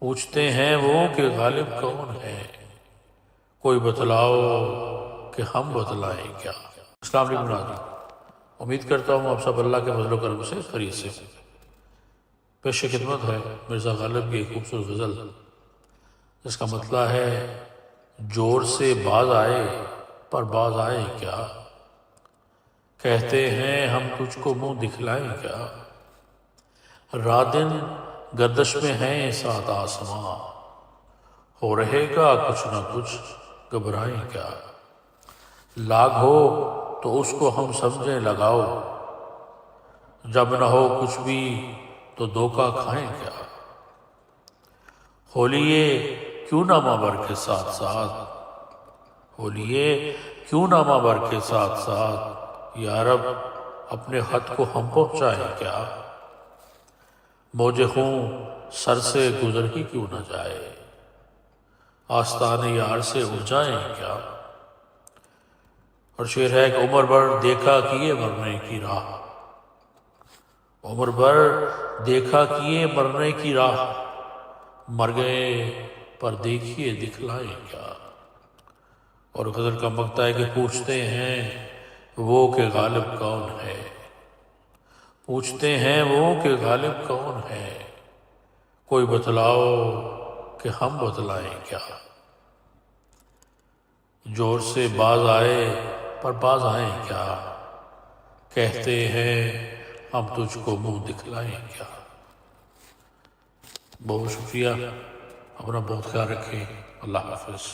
پوچھتے ہیں وہ کہ غالب کون ہے، کوئی بتلاؤ کہ ہم بتلائیں کیا۔ السلام علیکم ناظرین، امید کرتا ہوں آپ سب اللہ کے فضل و کرم سے خیریت سے ہوں۔ پیش خدمت ہے مرزا غالب کی ایک خوبصورت غزل، جس کا مطلب ہے جوڑ سے باز آئے پر باز آئے کیا، کہتے ہیں ہم تجھ کو منہ دکھلائیں کیا، رات دن گردش میں ہیں سات آسماں، ہو رہے گا کچھ نہ کچھ گھبرائیں کیا، لاگ ہو تو اس کو ہم سمجھیں لگاؤ، جب نہ ہو کچھ بھی تو دھوکہ کھائیں کیا، ہو لیے کیوں نہ مابر کے ساتھ ساتھ، ہو لیے کیوں نہ مابر کے ساتھ ساتھ، یا رب اپنے خط کو ہم پہنچائیں کیا، موج خون سر سے گزر ہی کیوں نہ جائے، آستان یار سے اٹھ جائیں کیا۔ اور شعر ہے کہ عمر بھر دیکھا کیے مرنے کی راہ، عمر بھر دیکھا کیے مرنے کی راہ، مر گئے پر دیکھیے دکھلائیں کیا۔ اور غزل کا مقطع ہے کہ پوچھتے ہیں وہ کہ غالب کون ہے، پوچھتے ہیں وہ کہ غالب کون ہے، کوئی بتلاؤ کہ ہم بتلائیں کیا، جوڑ سے باز آئے پر باز آئیں کیا، کہتے ہیں ہم تجھ کو منہ دکھلائیں کیا۔ بہت شکریہ، اپنا بہت خیال رکھیں، اللہ حافظ۔